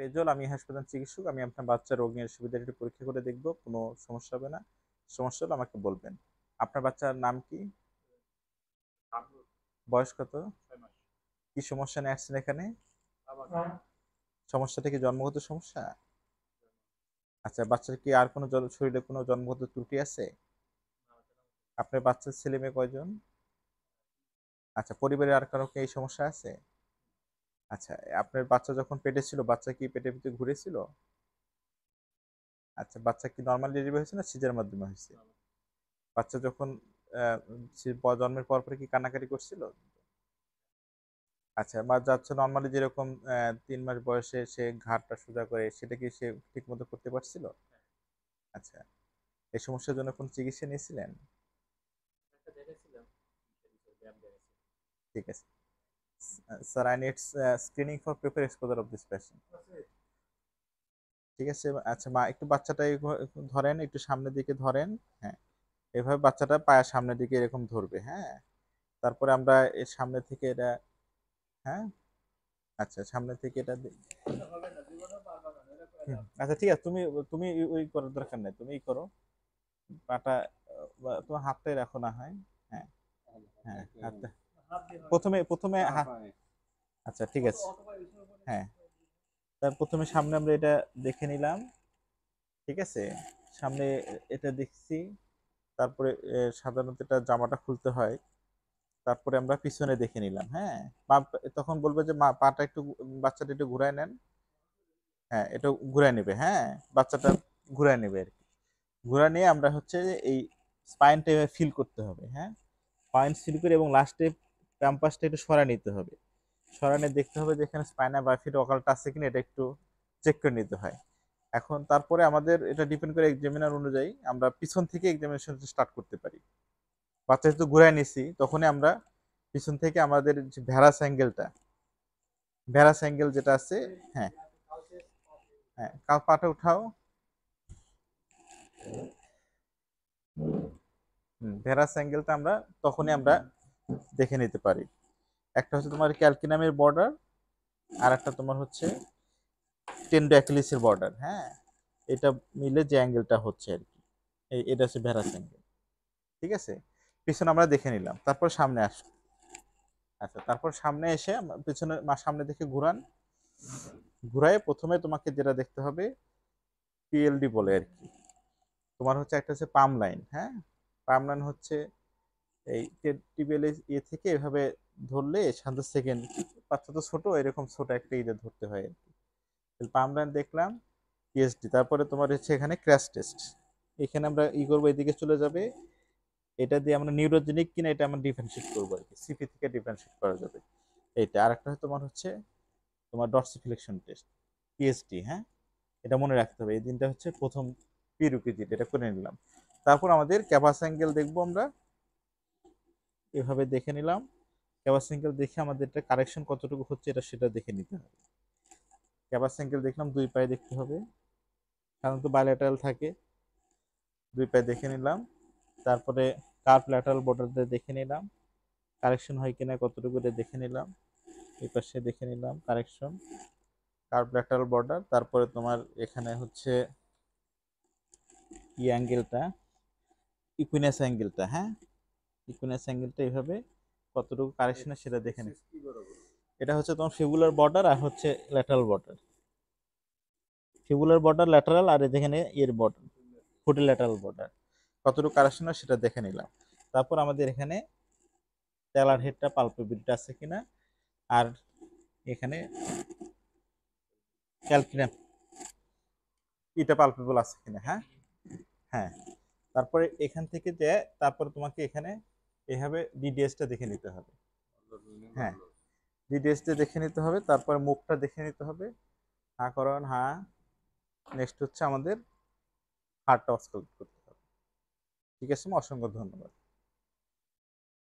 রেজল, আমি হাসপাতাল চিকিৎসক। আমি আপনার বাচ্চার রোগ নিয়ে সুবিধার একটু পরীক্ষা করে দেখবো, কোনো সমস্যা হবে না। সমস্যা হলে আমাকে বলবেন। আপনার বাচ্চার নাম কি? বয়স কত? কি সমস্যা নিয়ে আসছেন এখানে? সমস্যাটা কি জন্মগত সমস্যা? আচ্ছা, বাচ্চার কি আর কোনো শরীরে কোনো জন্মগত ত্রুটি আছে? আপনার বাচ্চার ছেলে মেয়ে কয়জন? আচ্ছা, পরিবারে আর কারো কি এই সমস্যা আছে? আচ্ছা, আপনার বাচ্চা যখন পেটে ছিল, বাচ্চা কি পেটের ভিতরে ঘুরেছিল? আচ্ছা, বাচ্চা কি নর্মাল ডেলিভারি হয়েছে না সিজার মাধ্যমে হয়েছে? বাচ্চা যখন আহ, জন্মের পর পরে কি কান্নাকাটি করছিল? আচ্ছা, বা যাচ্ছে নর্মালি যেরকম 3 মাস বয়সে সে ঘাড়টা সোজা করে, সেটা কি সে ঠিক মতো করতে পারছিল? আচ্ছা, এই সমস্যার জন্য কোন চিকিৎসা নিয়েছিলেন? ঠিক আছে sir, I need screening for paper exposure of this patient. ঠিক আছে। আচ্ছা মা, একটু বাচ্চাটা একটু ধরেন, একটু সামনের দিকে ধরেন। হ্যাঁ, এভাবে বাচ্চাটা পায়ের সামনের দিকে এরকম ধরবে। হ্যাঁ, তারপরে আমরা এর সামনে থেকে এটা, হ্যাঁ, আচ্ছা সামনে থেকে এটা আচ্ছা ঠিক আছে, তুমি তুমি ওই করার দরকার নেই, তুমি ই করো পাটা, তোমার হাতটাই রাখো না হয়। হ্যাঁ, হ্যাঁ হাতটা প্রথমে প্রথমে আচ্ছা ঠিক আছে। হ্যাঁ, তার প্রথমে সামনে আমরা এটা দেখে নিলাম। ঠিক আছে, সামনে এটা দেখছি। তারপরে সাধারণত এটা জামাটা খুলতে হয়। তারপরে আমরা পিছনে দেখে নিলাম। হ্যাঁ, তখন বলবে যে মা পাটা একটু, বাচ্চাটা একটু ঘুরায় নেন। হ্যাঁ, এটা ঘুরায় নেবে। হ্যাঁ, বাচ্চাটা ঘুরায় নেবে আর কি। ঘুরা নিয়ে আমরা হচ্ছে যে এই স্পাইনটা ফিল করতে হবে। হ্যাঁ, স্পাইন ফিল করে এবং লাস্টে ক্যাম্পাসটা একটু সরায় নিতে হবে। সরায় দেখতে হবে যে এখানে স্পাইনা বাফির অকালটা আছে কিনা, এটা একটু চেক করে নিতে হয়। এখন তারপরে আমাদের এটা ডিপেন্ড করে এক্সামিনার অনুযায়ী আমরা পিছন থেকে এক্সামিনেশন স্টার্ট করতে পারি। বাচ্চা যেহেতু ঘুরায় নিছি, তখনই আমরা পিছন থেকে আমাদের যে ভ্যারাস অ্যাঙ্গেলটা, ভ্যারাস অ্যাঙ্গেল যেটা আছে, হ্যাঁ, হ্যাঁ পাটা উঠাও। ভ্যারাস অ্যাঙ্গেলটা আমরা তখনই আমরা দেখে নিতে পারি। একটা হচ্ছে তোমার ক্যালকিনামের বর্ডার, আর একটা তোমার হচ্ছে টেন্ডো অ্যাকিলিসের বর্ডার। হ্যাঁ, এটা মিলে যে অ্যাঙ্গেলটা হচ্ছে আর কি, এটা হচ্ছে ভ্যারাস অ্যাঙ্গেল। ঠিক আছে, পিছনে আমরা দেখে নিলাম, তারপর সামনে আসো। আচ্ছা, তারপর সামনে এসে পিছনে সামনে দেখে ঘুরান। ঘুরায় প্রথমে তোমাকে যেটা দেখতে হবে, পিএলডি বলে আর কি। তোমার হচ্ছে একটা হচ্ছে পাম লাইন। হ্যাঁ, পাম লাইন হচ্ছে এই টিবিএল ইয়ে থেকে এভাবে ধরলে 7 সেকেন্ড, বাচ্চা তো ছোট, এরকম ছোট একটা ইয়ে ধরতে হয় আর কি। পাম লাইন দেখলাম, পিএসডি, তারপরে তোমার হচ্ছে এখানে ক্র্যাশ টেস্ট। এখানে আমরা ই করবো, এদিকে চলে যাবে। এটা দিয়ে আমরা নিউরোজেনিক কিনা এটা আমরা ডিফারেন্সিয়েট করবো আর কি, সিপি থেকে ডিফারেন্সিয়েট করা যাবে। এইটা আরেকটা তোমার হচ্ছে তোমার ডর্সিফ্লেকশন টেস্ট, পিএসডি। হ্যাঁ, এটা মনে রাখতে হবে। এই দিনটা হচ্ছে প্রথম প্রিরিকুইজিট, এটা করে নিলাম। তারপর আমাদের ক্যাপাস অ্যাঙ্গেল দেখবো আমরা, এভাবে দেখে নিলাম। ক্যাপাস অ্যাঙ্গেল দেখে আমাদের এটা কারেকশন কতটুকু হচ্ছে এটা সেটা দেখে নিতে হবে। ক্যাপাস অ্যাঙ্গেল দেখলাম, দুই পায়ে দেখতে হবে, সাধারণত বাইলেটারাল থাকে। দুই পায়ে দেখে নিলাম। তারপরে কার্ভ ল্যাটারাল বর্ডারটা দেখে নিলাম, কারেকশন হয় কিনা কতটুকু এটা দেখে নিলাম। এই পাশে দেখে নিলাম কারেকশন, কার্ভ ল্যাটারাল বর্ডার। তারপরে তোমার এখানে হচ্ছে ই অ্যাঙ্গেলটা, ইকুইনাস অ্যাঙ্গেলটা। হ্যাঁ, ইকুইনাস অ্যাঙ্গেলটা এইভাবে কতটুকু কারেকশন সেটা দেখে নিই। এটা হচ্ছে তোমার ফিবুলার বর্ডার আর হচ্ছে lateral border. Fibular border lateral, আর যেখানে এর বর্ডার ফুটের ল্যাটারাল বর্ডার, কতটুকু কারেকশন সেটা দেখে নিলাম। তারপর আমাদের এখানে টেলার হেডটা পালপেবিলিটি আছে কিনা, আর এখানে ক্যালকিনাম এটা পালপেবল আছে কিনা। হ্যাঁ, হ্যাঁ, তারপরে এখান থেকে যে তারপরে তোমাকে এখানে এভাবে ডিডিএসটা দেখে নিতে হবে। হ্যাঁ, ডিডিএসটা দেখে নিতে হবে, তারপরে মুখটা দেখে নিতে হবে। হ্যাঁ করণ, হ্যাঁ। নেক্সট হচ্ছে আমাদের হার্টটা অস্কাল্ট করতে হবে। ঠিক আছে, অসংখ্য ধন্যবাদ।